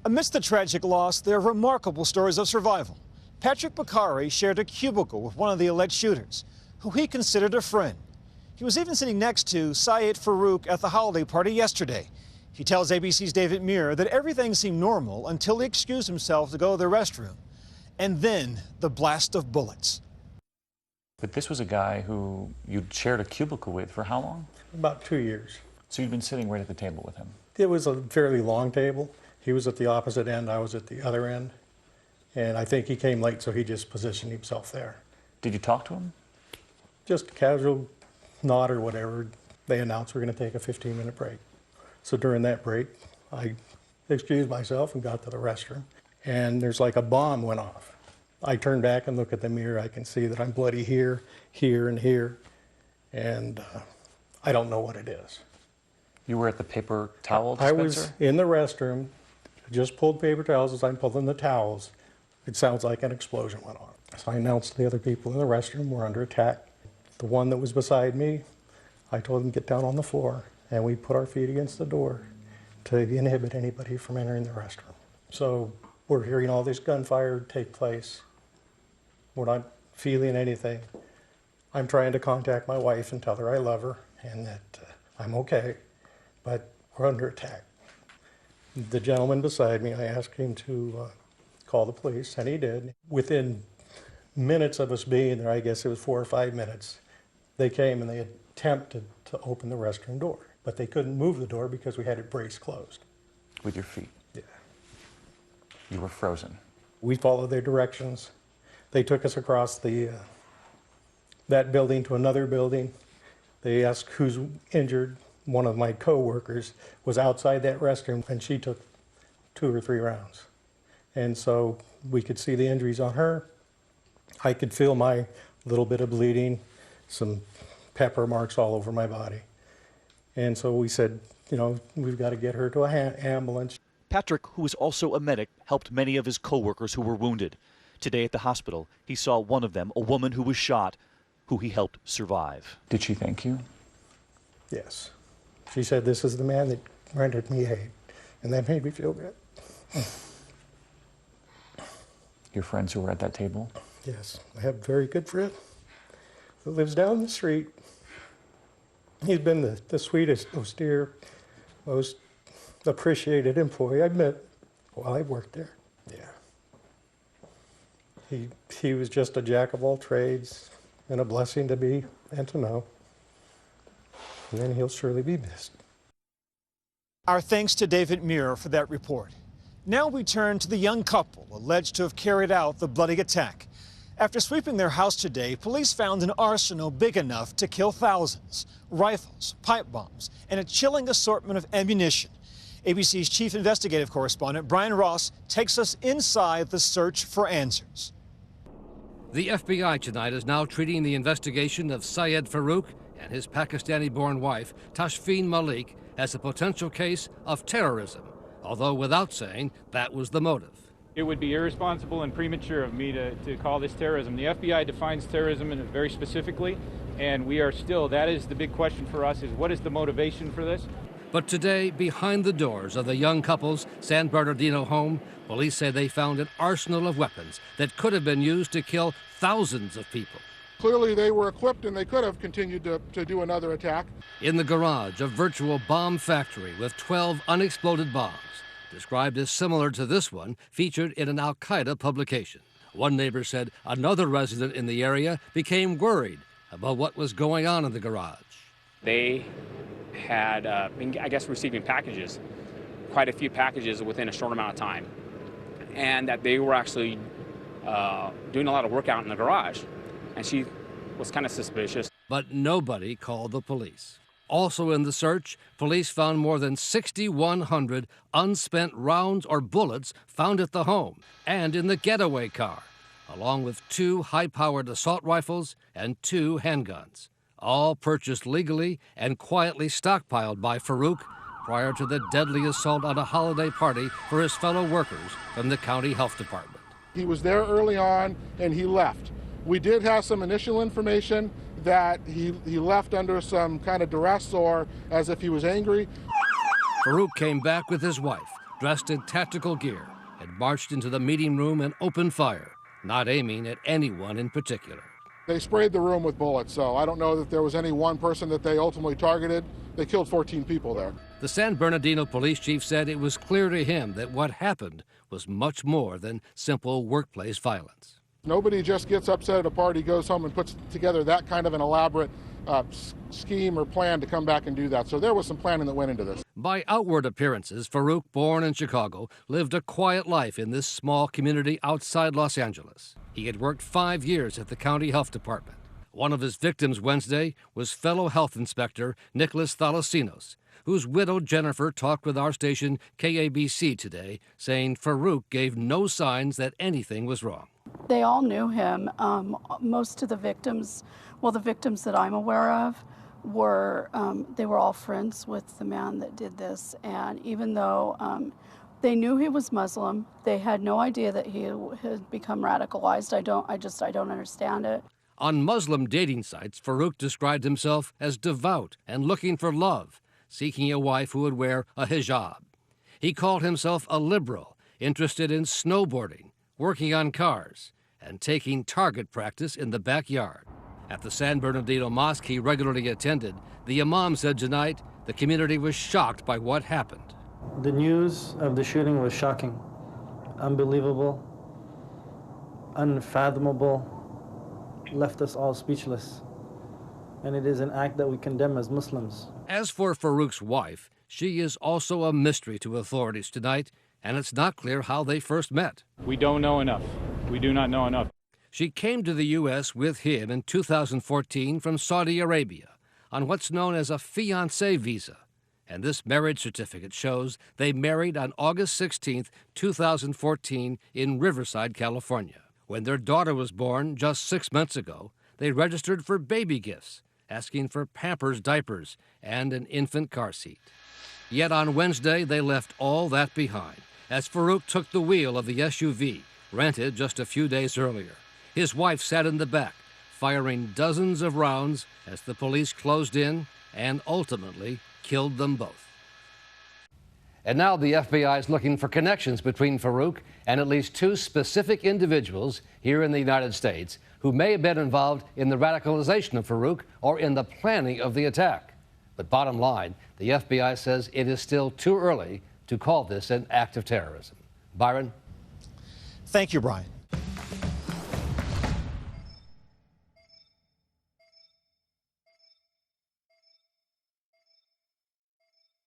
Amidst the tragic loss, there are remarkable stories of survival. Patrick Bakari shared a cubicle with one of the alleged shooters, who he considered a friend. He was even sitting next to Syed Farouk at the holiday party yesterday. He tells ABC's David Muir that everything seemed normal until he excused himself to go to the restroom. And then the blast of bullets. But this was a guy who you'd shared a cubicle with for how long? About 2 years. So you'd been sitting right at the table with him? It was a fairly long table. He was at the opposite end, I was at the other end. And I think he came late, so he just positioned himself there. Did you talk to him? Just a casual nod or whatever. They announced we're going to take a 15-minute break. So during that break, I excused myself and got to the restroom. And there's like a bomb went off. I turn back and look at the mirror. I can see that I'm bloody here, here, and here. And I don't know what it is. You were at the paper towel dispenser? I was in the restroom, just pulled paper towels. As I'm pulling the towels, it sounds like an explosion went on. So I announced to the other people in the restroom, we're under attack. The one that was beside me, I told him to get down on the floor, and we put our feet against the door to inhibit anybody from entering the restroom. So we're hearing all this gunfire take place. We're not feeling anything. I'm trying to contact my wife and tell her I love her and that I'm okay, but we're under attack. The gentleman beside me, I asked him to call the police, and he did. Within minutes of us being there, I guess it was 4 or 5 minutes, they came and they attempted to open the restroom door, but they couldn't move the door because we had it braced closed. With your feet? Yeah. You were frozen? We followed their directions. They took us across that building to another building. They asked who's injured. One of my co-workers was outside that restroom, and she took 2 or 3 rounds. And so we could see the injuries on her. I could feel my little bit of bleeding, some pepper marks all over my body. And so we said, you know, we've got to get her to an ambulance. Patrick, who is also a medic, helped many of his co-workers who were wounded. Today at the hospital, he saw one of them, a woman who was shot, who he helped survive. Did she thank you? Yes. She said, this is the man that rendered me aid. And that made me feel good. Your friends who were at that table? Yes. I have a very good friend who lives down the street. He's been the sweetest, austere, most appreciated employee I've met while I worked there. Yeah. He was just a jack of all trades and a blessing to be and to know. And then he'll surely be missed. Our thanks to David Muir for that report. Now we turn to the young couple alleged to have carried out the bloody attack. After sweeping their house today, police found an arsenal big enough to kill thousands. Rifles, pipe bombs, and a chilling assortment of ammunition. ABC's chief investigative correspondent Brian Ross takes us inside the search for answers. The FBI tonight is now treating the investigation of Syed Farouk and his Pakistani-born wife, Tashfeen Malik, as a potential case of terrorism, although without saying that was the motive. It would be irresponsible and premature of me to call this terrorism. The FBI defines terrorism very specifically, and we are still, that is the big question for us, is what is the motivation for this? But today, behind the doors of the young couple's San Bernardino home, police say they found an arsenal of weapons that could have been used to kill thousands of people. Clearly they were equipped and they could have continued to do another attack. In the garage, a virtual bomb factory with 12 unexploded bombs, described as similar to this one, featured in an Al-Qaeda publication. One neighbor said another resident in the area became worried about what was going on in the garage. They had, I guess, receiving packages, quite a few packages within a short amount of time, and that they were actually doing a lot of work out in the garage, and she was kind of suspicious. But nobody called the police. Also in the search, police found more than 6,100 unspent rounds or bullets found at the home and in the getaway car, along with 2 high-powered assault rifles and 2 handguns, all purchased legally and quietly stockpiled by Farouk prior to the deadly assault on a holiday party for his fellow workers from the county health department. He was there early on and he left. We did have some initial information that he left under some kind of duress or as if he was angry. Farouk came back with his wife, dressed in tactical gear, had marched into the meeting room and opened fire, not aiming at anyone in particular. They sprayed the room with bullets, so I don't know that there was any one person that they ultimately targeted. They killed 14 people there. The San Bernardino police chief said it was clear to him that what happened was much more than simple workplace violence. Nobody just gets upset at a party, goes home and puts together that kind of an elaborate scheme or plan to come back and do that. So there was some planning that went into this. By outward appearances, Farouk, born in Chicago, lived a quiet life in this small community outside Los Angeles. He had worked 5 years at the county health department. One of his victims Wednesday was fellow health inspector Nicholas Thalasinos, whose widow Jennifer talked with our station KABC today, saying Farouk gave no signs that anything was wrong. They all knew him. Most of the victims, the victims that I'm aware of, they were all friends with the man that did this. And even though they knew he was Muslim, they had no idea that he had become radicalized. I don't understand it. On Muslim dating sites, Farouk described himself as devout and looking for love, seeking a wife who would wear a hijab. He called himself a liberal, interested in snowboarding, working on cars, and taking target practice in the backyard. At the San Bernardino mosque he regularly attended, the imam said tonight the community was shocked by what happened. The news of the shooting was shocking, unbelievable, unfathomable, left us all speechless. And it is an act that we condemn as Muslims. As for Farouk's wife, she is also a mystery to authorities tonight, and it's not clear how they first met. We don't know enough. We do not know enough. She came to the U.S. with him in 2014 from Saudi Arabia on what's known as a fiancé visa. And this marriage certificate shows they married on August 16, 2014 in Riverside, California. When their daughter was born just 6 months ago, they registered for baby gifts, asking for Pampers diapers and an infant car seat. Yet on Wednesday, they left all that behind as Farouk took the wheel of the SUV, rented just a few days earlier. His wife sat in the back, firing dozens of rounds as the police closed in and ultimately killed them both. And now the FBI is looking for connections between Farouk and at least 2 specific individuals here in the United States who may have been involved in the radicalization of Farouk or in the planning of the attack. But bottom line, the FBI says it is still too early to call this an act of terrorism. Byron? Thank you, Brian.